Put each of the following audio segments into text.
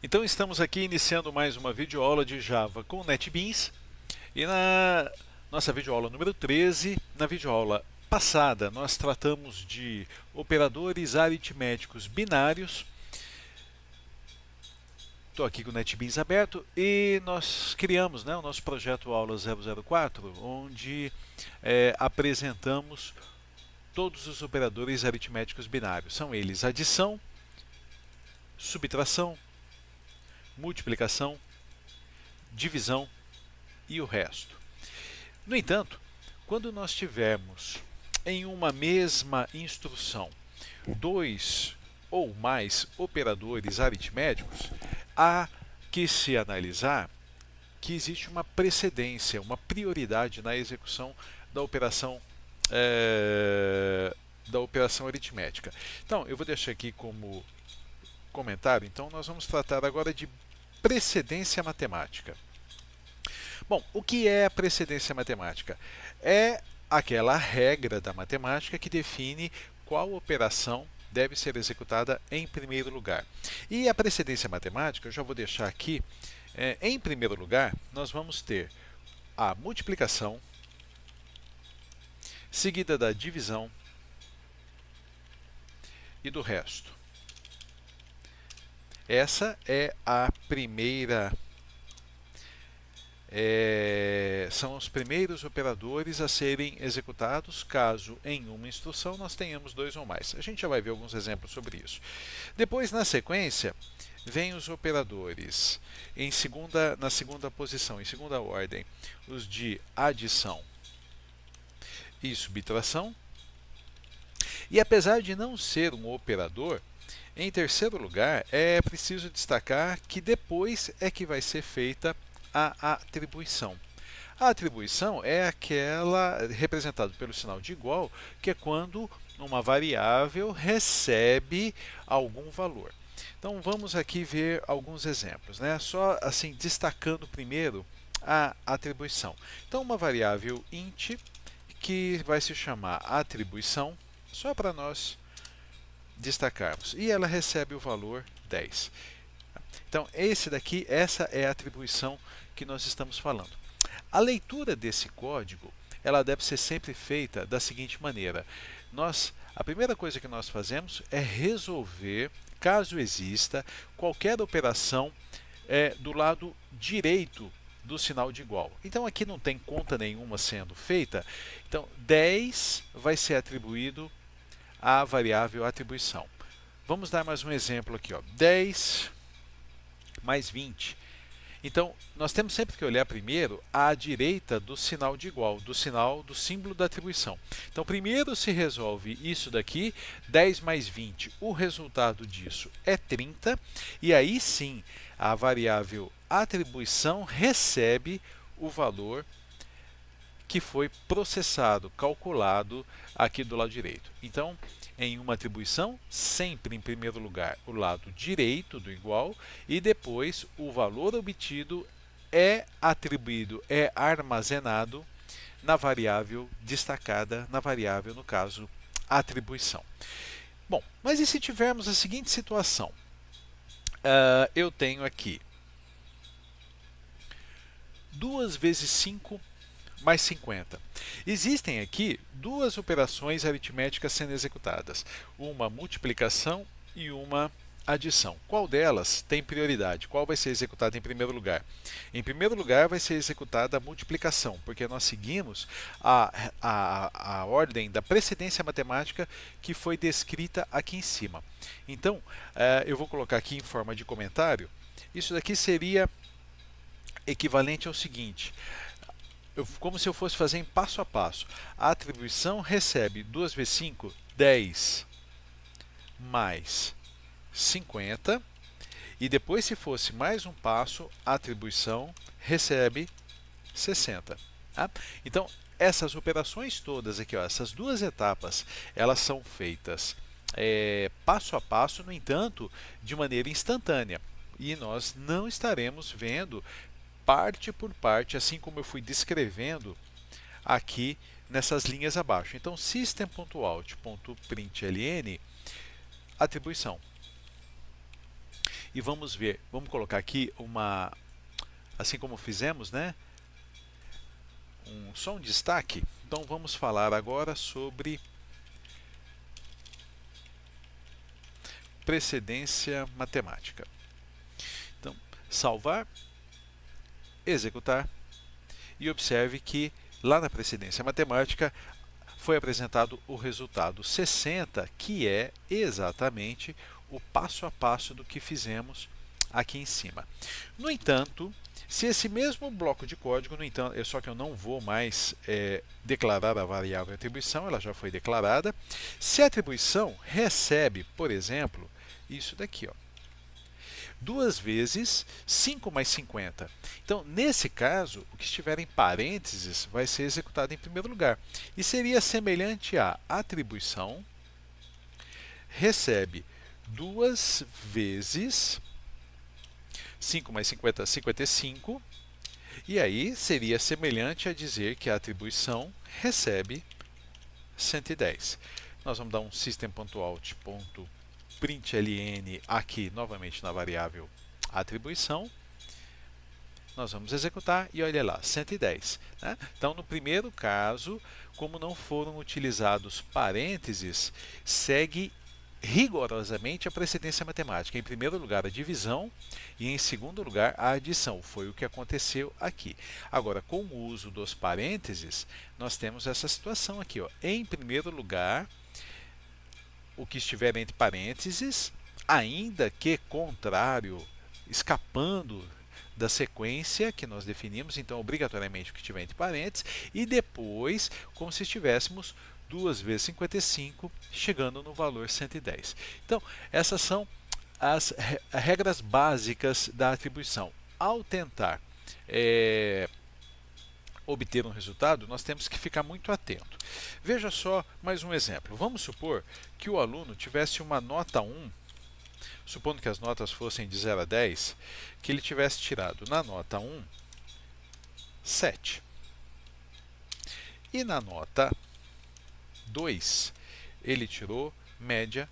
Então estamos aqui iniciando mais uma videoaula de Java com NetBeans e na nossa videoaula número 13, na videoaula passada nós tratamos de operadores aritméticos binários. Estou aqui com o NetBeans aberto e nós criamos o nosso projeto Aula 004, onde apresentamos todos os operadores aritméticos binários. São eles adição, subtração, multiplicação, divisão e o resto. No entanto, quando nós tivermos em uma mesma instrução dois ou mais operadores aritméticos, há que se analisar que existe uma precedência, uma prioridade na execução da operação aritmética. Então, eu vou deixar aqui como comentário. Então, nós vamos tratar agora de precedência matemática. Bom, o que é a precedência matemática? É aquela regra da matemática que define qual operação deve ser executada em primeiro lugar. E a precedência matemática, eu já vou deixar aqui, em primeiro lugar, nós vamos ter a multiplicação, seguida da divisão e do resto. Essa é a primeira. São os primeiros operadores a serem executados caso em uma instrução nós tenhamos dois ou mais. A gente já vai ver alguns exemplos sobre isso. Depois, na sequência, vem os operadores na segunda posição, em segunda ordem, os de adição e subtração. E apesar de não ser um operador, em terceiro lugar, é preciso destacar que depois é que vai ser feita a atribuição. A atribuição é aquela representada pelo sinal de igual, que é quando uma variável recebe algum valor. Então vamos aqui ver alguns exemplos, Só assim destacando primeiro a atribuição. Então uma variável int que vai se chamar atribuição, só para nós destacarmos, e ela recebe o valor 10. Então, essa é a atribuição que nós estamos falando. A leitura desse código, ela deve ser sempre feita da seguinte maneira. A primeira coisa que nós fazemos é resolver, caso exista, qualquer operação do lado direito do sinal de igual. Então, aqui não tem conta nenhuma sendo feita. Então, 10 vai ser atribuído à variável atribuição. Vamos dar mais um exemplo aqui. 10 mais 20. Então, nós temos sempre que olhar primeiro à direita do sinal de igual, do símbolo da atribuição. Então, primeiro se resolve isso daqui, 10 mais 20, o resultado disso é 30, e aí sim, a variável atribuição recebe o valor que foi processado, calculado aqui do lado direito. Então, em uma atribuição, sempre em primeiro lugar o lado direito do igual e depois o valor obtido é atribuído, é armazenado na variável destacada, na variável, no caso, atribuição. Bom, mas e se tivermos a seguinte situação? Eu tenho aqui 2 vezes 5 mais 50. Existem aqui duas operações aritméticas sendo executadas, uma multiplicação e uma adição. Qual delas tem prioridade? Qual vai ser executada em primeiro lugar? Em primeiro lugar vai ser executada a multiplicação, porque nós seguimos a ordem da precedência matemática que foi descrita aqui em cima. Então, eu vou colocar aqui em forma de comentário, isso daqui seria equivalente ao seguinte: como se eu fosse fazer em passo a passo. A atribuição recebe 2 vezes 5, 10 mais 50. E depois, se fosse mais um passo, a atribuição recebe 60. Tá? Então, essas operações todas aqui, essas duas etapas, elas são feitas passo a passo, no entanto, de maneira instantânea. E nós não estaremos vendo parte por parte, assim como eu fui descrevendo aqui nessas linhas abaixo. Então, system.out.println, atribuição. e vamos ver. Vamos colocar aqui uma, assim como fizemos, né? Só um destaque. Então vamos falar agora sobre precedência matemática. Então, salvar, executar e observe que lá na precedência matemática foi apresentado o resultado 60, que é exatamente o passo a passo do que fizemos aqui em cima. No entanto, se esse mesmo bloco de código, no entanto, só que eu não vou mais declarar a variável atribuição, ela já foi declarada. Se a atribuição recebe, por exemplo, isso daqui, ó, 2 vezes 5 mais 50. Então, nesse caso, o que estiver em parênteses vai ser executado em primeiro lugar. E seria semelhante a atribuição recebe 2 vezes 5 mais 50, 55. E aí seria semelhante a dizer que a atribuição recebe 110. Nós vamos dar um system.out.println aqui novamente na variável atribuição. Nós vamos executar e olha lá, 110. Né? Então, no primeiro caso, como não foram utilizados parênteses, segue rigorosamente a precedência matemática. Em primeiro lugar, a divisão e em segundo lugar, a adição. Foi o que aconteceu aqui. Agora, com o uso dos parênteses, nós temos essa situação aqui. Ó. Em primeiro lugar, o que estiver entre parênteses, ainda que contrário, escapando da sequência que nós definimos, então obrigatoriamente o que estiver entre parênteses, e depois como se estivéssemos 2 vezes 55, chegando no valor 110. Então, essas são as regras básicas da atribuição. Ao tentar obter um resultado, nós temos que ficar muito atento. Veja só mais um exemplo. Vamos supor que o aluno tivesse uma nota 1, supondo que as notas fossem de 0 a 10, que ele tivesse tirado na nota 1, 7. E na nota 2, ele tirou média,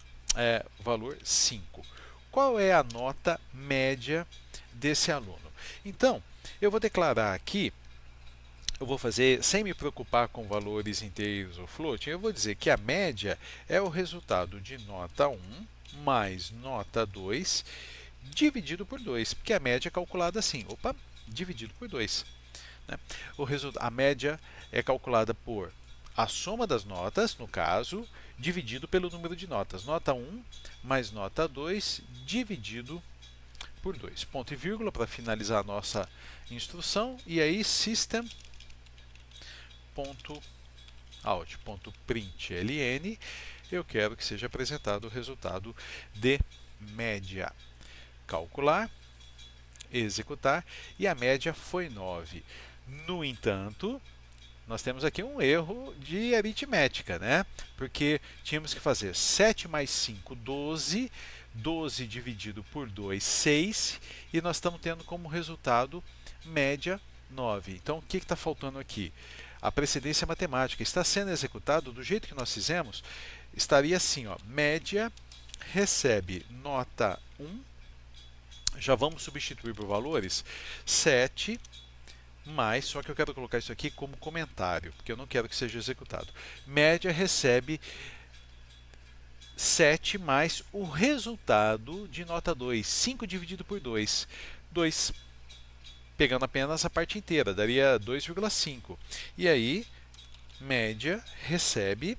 valor 5. Qual é a nota média desse aluno? Então, eu vou declarar aqui, eu vou fazer, sem me preocupar com valores inteiros ou floating, eu vou dizer que a média é o resultado de nota 1 mais nota 2 dividido por 2, porque a média é calculada assim, dividido por 2. Né? A média é calculada por a soma das notas, no caso, dividido pelo número de notas. Nota 1 mais nota 2 dividido por 2. Ponto e vírgula para finalizar a nossa instrução. E aí, system.out.println, eu quero que seja apresentado o resultado de média. Calcular, executar, e a média foi 9. No entanto, nós temos aqui um erro de aritmética, né? Porque tínhamos que fazer 7 mais 5, 12, 12 dividido por 2, 6, e nós estamos tendo como resultado média 9. Então, o que está faltando aqui? A precedência matemática está sendo executado do jeito que nós fizemos, estaria assim, ó, média recebe nota 1, já vamos substituir por valores, 7 mais, só que eu quero colocar isso aqui como comentário, porque eu não quero que seja executado. Média recebe 7 mais o resultado de nota 2, 5 dividido por 2, 2. Pegando apenas a parte inteira, daria 2,5. E aí, média recebe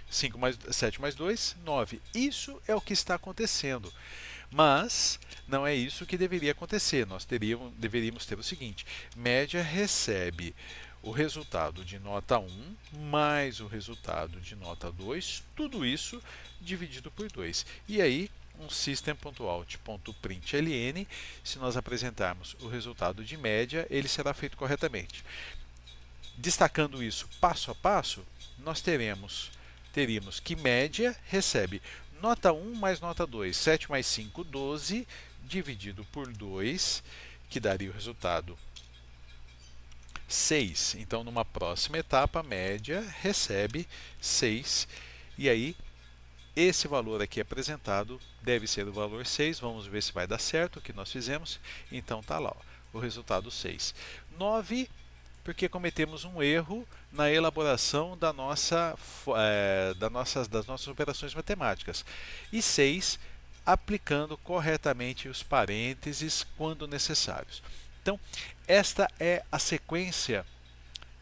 7 mais 2, 9. Isso é o que está acontecendo. Mas não é isso que deveria acontecer. Nós deveríamos ter o seguinte: média recebe o resultado de nota 1 mais o resultado de nota 2, tudo isso dividido por 2. E aí, um system.out.println, se nós apresentarmos o resultado de média, ele será feito corretamente. Destacando isso passo a passo, nós teríamos que média recebe nota 1 mais nota 2, 7 mais 5, 12, dividido por 2, que daria o resultado 6. Então, numa próxima etapa, a média recebe 6. E aí, esse valor aqui apresentado deve ser o valor 6. Vamos ver se vai dar certo o que nós fizemos. Então tá lá, ó, o resultado 6. 9, porque cometemos um erro na elaboração das nossas operações matemáticas. E 6, aplicando corretamente os parênteses quando necessários. Então, esta é a sequência.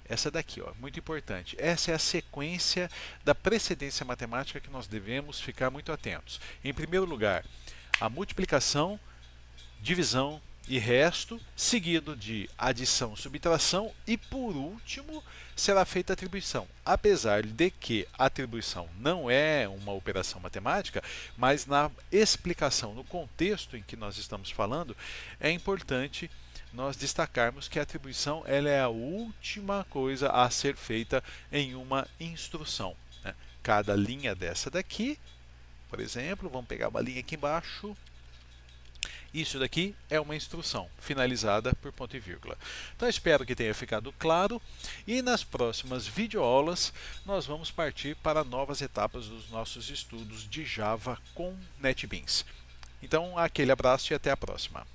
Essa daqui, ó, muito importante. Essa é a sequência da precedência matemática que nós devemos ficar muito atentos. Em primeiro lugar, a multiplicação, divisão e resto, seguido de adição, subtração e, por último, será feita a atribuição. Apesar de que a atribuição não é uma operação matemática, mas na explicação, no contexto em que nós estamos falando, é importante nós destacarmos que a atribuição ela é a última coisa a ser feita em uma instrução, né? Cada linha dessa daqui, por exemplo, vamos pegar uma linha aqui embaixo. Isso daqui é uma instrução finalizada por ponto e vírgula. Então espero que tenha ficado claro e nas próximas videoaulas nós vamos partir para novas etapas dos nossos estudos de Java com NetBeans. Então aquele abraço e até a próxima.